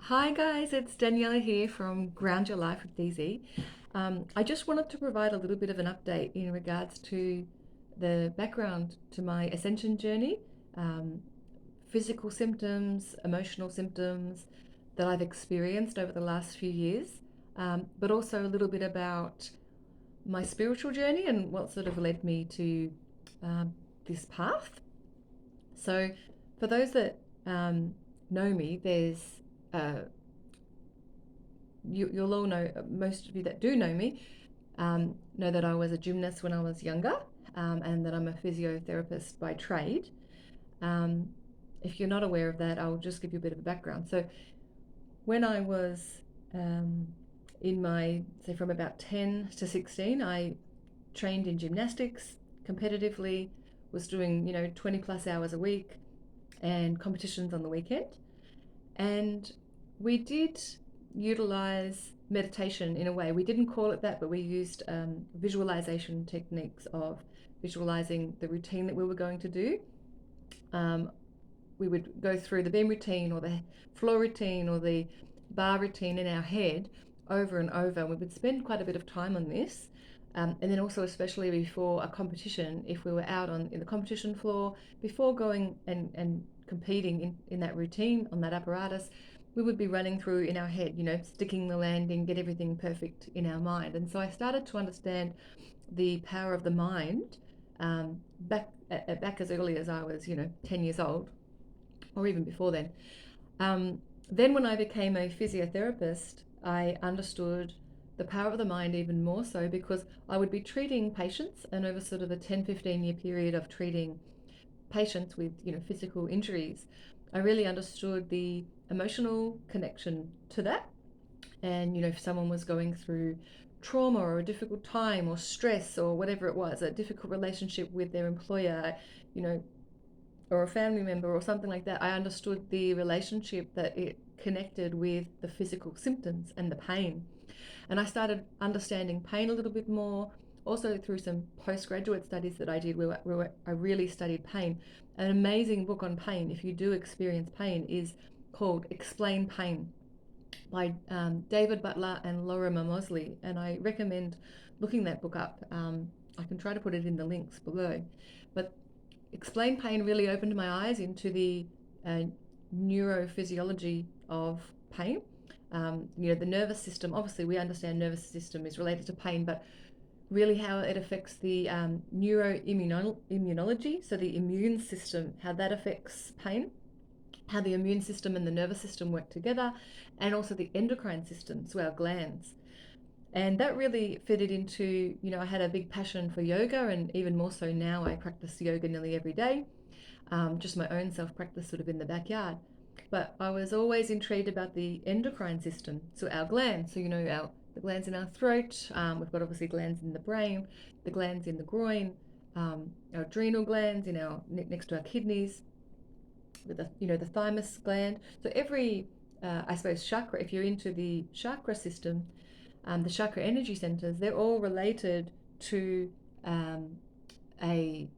Hi guys, it's Daniela here from Ground Your Life with DZ. I just wanted to provide a little bit of an update in regards to the background to my ascension journey, um, physical symptoms, emotional symptoms that I've experienced over the last few years, but also a little bit about my spiritual journey and what sort of led me to um, this path. So, for those that know me, uh, you'll all know, most of you that do know me, know that I was a gymnast when I was younger, and that I'm a physiotherapist by trade. Um, if you're not aware of that, I'll just give you a bit of a background. So, when I was um, in my, say, from about 10 to 16, I trained in gymnastics competitively, was doing, 20 plus hours a week and competitions on the weekend. And we did utilize meditation in a way. We didn't call it that, but we used visualization techniques of visualizing the routine that we were going to do. Um, we would go through the beam routine or the floor routine or the bar routine in our head over and over. We would spend quite a bit of time on this. And then also, especially before a competition, if we were out in the competition floor, before going and competing in that routine on that apparatus, we would be running through in our head, sticking the landing, get everything perfect in our mind. And so I started to understand the power of the mind, back as early as I was, 10 years old, or even before then. Um, then, when I became a physiotherapist, I understood the power of the mind even more so because I would be treating patients, and over sort of a 10-15 year period of treating patients with physical injuries, I really understood the emotional connection to that. And if someone was going through trauma or a difficult time or stress or whatever it was, a difficult relationship with their employer, you know or a family member or something like that, I understood the relationship that it connected with the physical symptoms and the pain. And I started understanding pain a little bit more, also through some postgraduate studies that I did where I really studied pain. An amazing book on pain, if you do experience pain, is called Explain Pain by David Butler and Lorimer Mosley. And I recommend looking that book up. I can try to put it in the links below. But Explain Pain really opened my eyes into the uh, neurophysiology of pain. The nervous system, obviously, we understand nervous system is related to pain, but really how it affects the neuroimmunology, so the immune system, how that affects pain, how the immune system and the nervous system work together, and also the endocrine system, so our glands. And that really fitted into, I had a big passion for yoga, and even more so now, I practice yoga nearly every day, just my own self practice sort of in the backyard. But I was always intrigued about the endocrine system, so our glands. So, the glands in our throat, we've got obviously glands in the brain, the glands in the groin, our adrenal glands in our next to our kidneys, with the thymus gland. So every, I suppose, chakra, if you're into the chakra system, the chakra energy centers, they're all related to um, a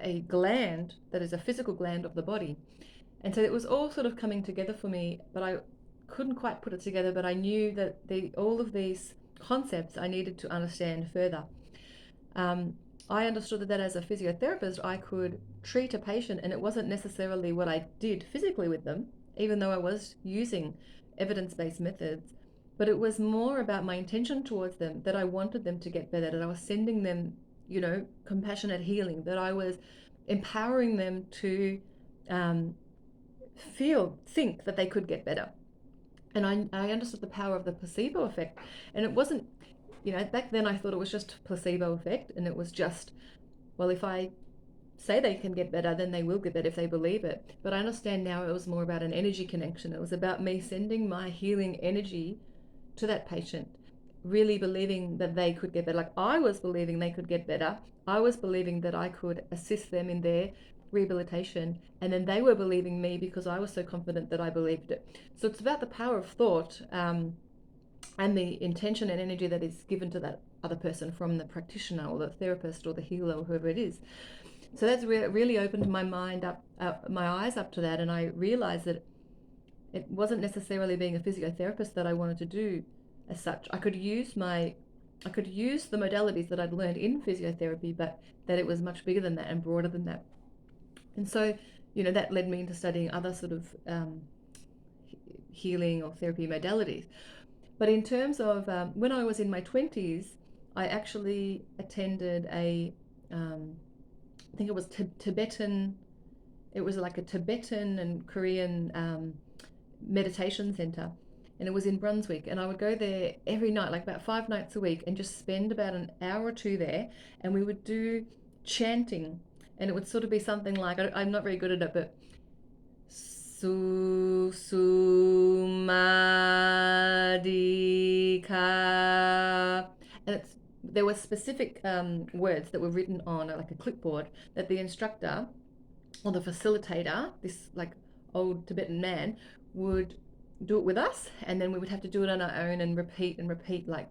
a gland that is a physical gland of the body. And so it was all sort of coming together for me, but I couldn't quite put it together. But I knew that all of these concepts I needed to understand further. Um, I understood that as a physiotherapist, I could treat a patient, and it wasn't necessarily what I did physically with them, even though I was using evidence based methods. But it was more about my intention towards them, that I wanted them to get better, that I was sending them, compassionate healing, that I was empowering them to um, think that they could get better. And I understood the power of the placebo effect. And it wasn't, back then I thought it was just placebo effect, and it was just, well, if I say they can get better, then they will get better if they believe it. But I understand now it was more about an energy connection. It was about me sending my healing energy to that patient, really believing that they could get better. Like I was believing they could get better. I was believing that I could assist them in their rehabilitation, and then they were believing me because I was so confident that I believed it. So it's about the power of thought, and the intention and energy that is given to that other person from the practitioner or the therapist or the healer or whoever it is. So that's really opened my mind up, my eyes up to that, and I realized that it wasn't necessarily being a physiotherapist that I wanted to do as such. I could use the modalities that I'd learned in physiotherapy, but that it was much bigger than that and broader than that. And so, that led me into studying other sort of healing or therapy modalities. But in terms of when I was in my 20s, I actually attended I think it was Tibetan, it was like a Tibetan and Korean meditation center. And it was in Brunswick. And I would go there every night, like about 5 nights a week, and just spend about an hour or two there. And we would do chanting. And it would sort of be something like, I'm not very good at it, but Sumadika. And there were specific words that were written on like a clipboard that the instructor or the facilitator, this like old Tibetan man, would do it with us, and then we would have to do it on our own and repeat like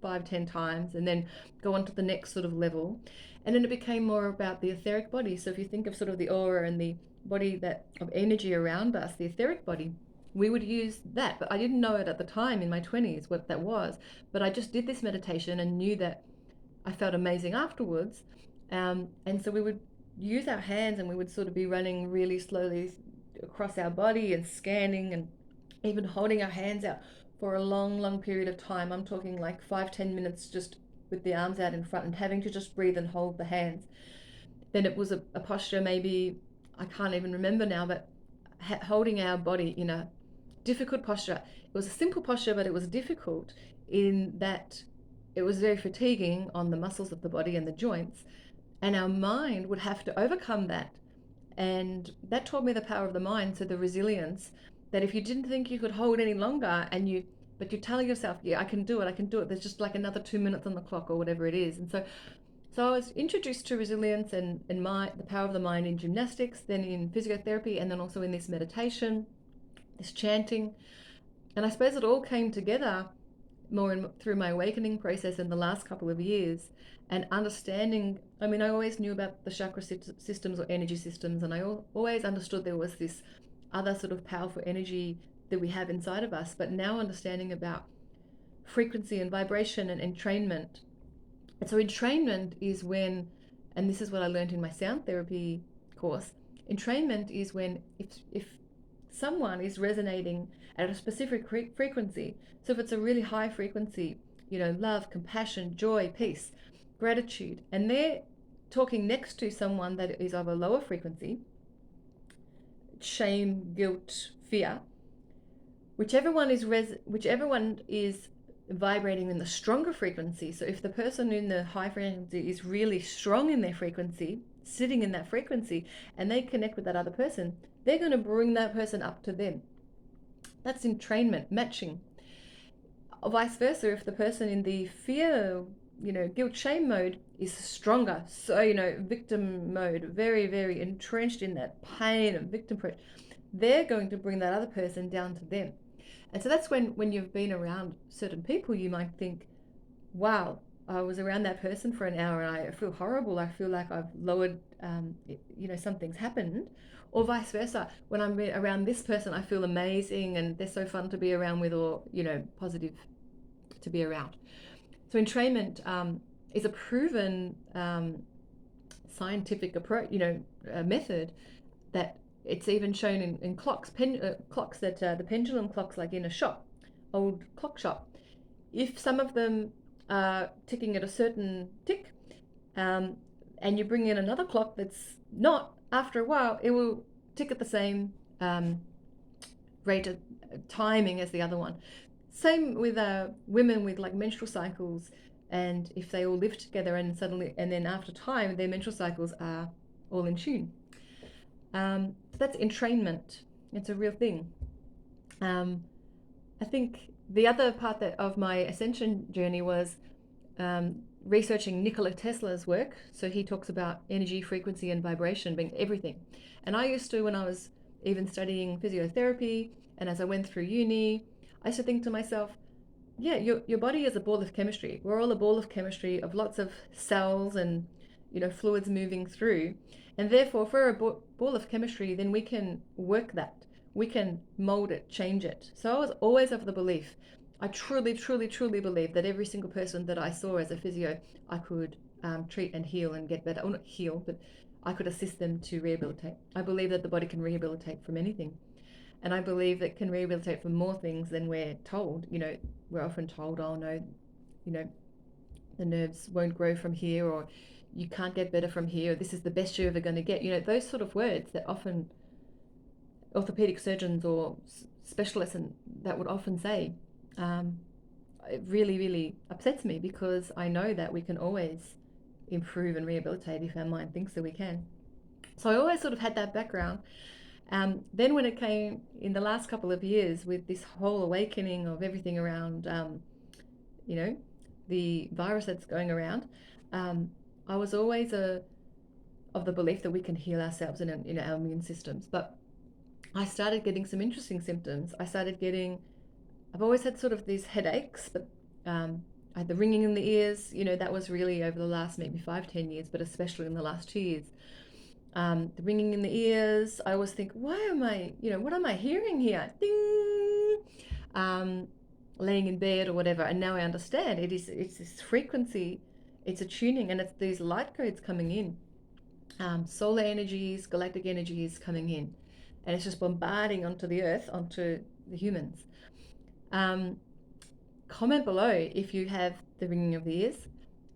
5-10 times, and then go on to the next sort of level. And then it became more about the etheric body. So if you think of sort of the aura and the body that of energy around us, the etheric body, we would use that. But I didn't know it at the time in my 20s what that was. But I just did this meditation and knew that I felt amazing afterwards. And so we would use our hands, and we would sort of be running really slowly across our body and scanning, and even holding our hands out for a long period of time. I'm talking like 5-10 minutes just with the arms out in front and having to just breathe and hold the hands. Then it was a posture, maybe I can't even remember now, but holding our body in a difficult posture. It was a simple posture, but it was difficult in that it was very fatiguing on the muscles of the body and the joints, and our mind would have to overcome that. And that taught me the power of the mind, so the resilience, that if you didn't think you could hold any longer, but you tell yourself, yeah, I can do it, there's just like another 2 minutes on the clock or whatever it is. And so I was introduced to resilience and the power of the mind in gymnastics, then in physiotherapy, and then also in this meditation, this chanting. And I suppose it all came together more through my awakening process in the last couple of years, and understanding. I mean, I always knew about the chakra systems or energy systems, and I always understood there was this other sort of powerful energy that we have inside of us, but now understanding about frequency and vibration and entrainment. And so entrainment is when, and this is what I learned in my sound therapy course, entrainment is when if someone is resonating at a specific frequency, so if it's a really high frequency, love, compassion, joy, peace, gratitude, and they're talking next to someone that is of a lower frequency, shame, guilt, fear, whichever one is vibrating in the stronger frequency. So if the person in the high frequency is really strong in their frequency, sitting in that frequency, and they connect with that other person, they're going to bring that person up to them. That's entrainment, matching. Vice versa, if the person in the fear, guilt, shame mode is stronger, so, victim mode, very, very entrenched in that pain and victim approach, they're going to bring that other person down to them. And so that's when you've been around certain people, you might think, wow, I was around that person for an hour and I feel horrible. I feel like I've lowered, something's happened. Or vice versa, when I'm around this person, I feel amazing and they're so fun to be around with, or, positive to be around. So entrainment is a proven scientific approach, method that it's even shown in clocks, clocks that the pendulum clocks, like in a shop, old clock shop. If some of them are ticking at a certain tick, and you bring in another clock that's not, after a while, it will tick at the same rate of timing as the other one. Same with women with like menstrual cycles, and if they all live together and then after time, their menstrual cycles are all in tune. So that's entrainment. It's a real thing. I think the other part of my ascension journey was researching Nikola Tesla's work. So he talks about energy, frequency, and vibration being everything. And I used to, when I was even studying physiotherapy, and as I went through uni, I used to think to myself, yeah, your body is a ball of chemistry. We're all a ball of chemistry of lots of cells and fluids moving through. And therefore, if we're a ball of chemistry, then we can work that. we can mold it, change it. So I was always of the belief, I truly, truly, truly believe that every single person that I saw as a physio, I could treat and heal and get better. Or not heal, but I could assist them to rehabilitate. I believe that the body can rehabilitate from anything. And I believe it can rehabilitate from more things than we're told. You know, we're often told, oh no, you know, the nerves won't grow from here, or you can't get better from here, or this is the best you're ever going to get. You know, those sort of words that often orthopedic surgeons or specialists and that would often say. It really, really upsets me because I know that we can always improve and rehabilitate if our mind thinks that we can. So I always sort of had that background. Then when it came in the last couple of years with this whole awakening of everything around, you know, the virus that's going around, I was always of the belief that we can heal ourselves and our immune systems. But I started getting some interesting symptoms. I've always had sort of these headaches, but I had the ringing in the ears. You know, that was really over the last maybe 5-10 years, but especially in the last 2 years. The ringing in the ears, I always think, what am I hearing here? Ding! Laying in bed or whatever. And now I understand it's this frequency, it's a tuning, and it's these light codes coming in. Solar energies, galactic energies coming in. And it's just bombarding onto the earth, onto the humans. Comment below if you have the ringing of the ears.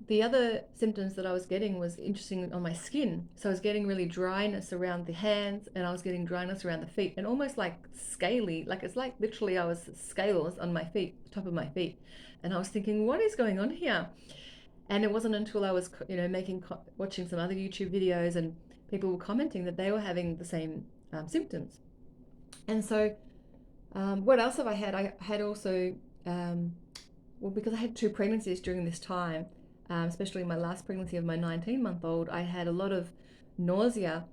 The other symptoms that I was getting was interesting on my skin. So I was getting really dryness around the hands, and I was getting dryness around the feet, and almost like scaly, like it's like literally I was scales on my feet, the top of my feet. And I was thinking, what is going on here? And it wasn't until I was, watching some other YouTube videos and people were commenting that they were having the same symptoms. And so what else have I had? I had also, because I had 2 pregnancies during this time, especially my last pregnancy of my 19-month-old, I had a lot of nausea,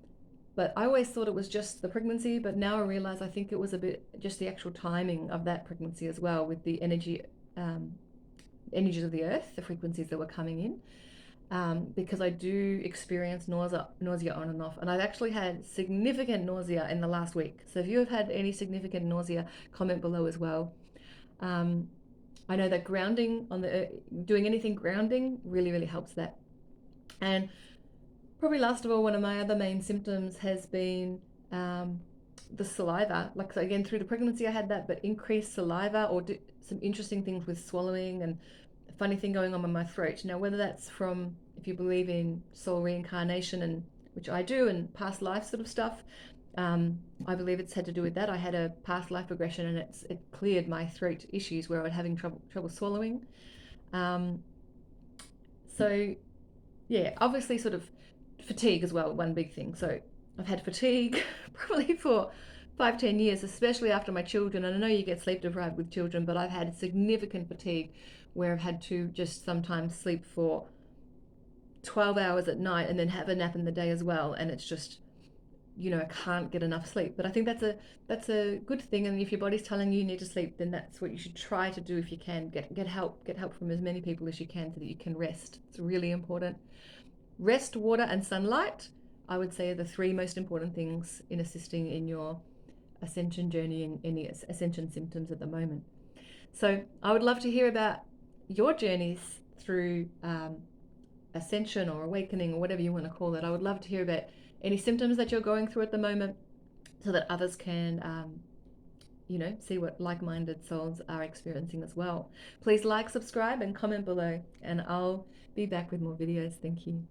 but I always thought it was just the pregnancy, but now I realize I think it was a bit just the actual timing of that pregnancy as well, with the energies of the earth, the frequencies that were coming in, because I do experience nausea on and off, and I've actually had significant nausea in the last week. So if you have had any significant nausea, comment below as well. I know that grounding doing anything grounding really, really helps that. And probably last of all, one of my other main symptoms has been the saliva. Like, so again, through the pregnancy I had that, but increased saliva, or some interesting things with swallowing, and a funny thing going on in my throat. Now, whether that's from, if you believe in soul reincarnation, and which I do, and past life sort of stuff, I believe it's had to do with that. I had a past life regression, and it cleared my throat issues where I was having trouble swallowing. So yeah, obviously sort of fatigue as well, one big thing. So I've had fatigue probably for 5-10 years, especially after my children. And I know you get sleep deprived with children, but I've had significant fatigue where I've had to just sometimes sleep for 12 hours at night and then have a nap in the day as well. And it's just, I can't get enough sleep. But I think that's a good thing. And if your body's telling you need to sleep, then that's what you should try to do if you can. Get help from as many people as you can so that you can rest. It's really important. Rest, water, and sunlight, I would say, are the 3 most important things in assisting in your ascension journey and any ascension symptoms at the moment. So I would love to hear about your journeys through ascension or awakening, or whatever you want to call it. I would love to hear about any symptoms that you're going through at the moment, so that others can see what like-minded souls are experiencing as well. Please like, subscribe, and comment below, and I'll be back with more videos. Thank you.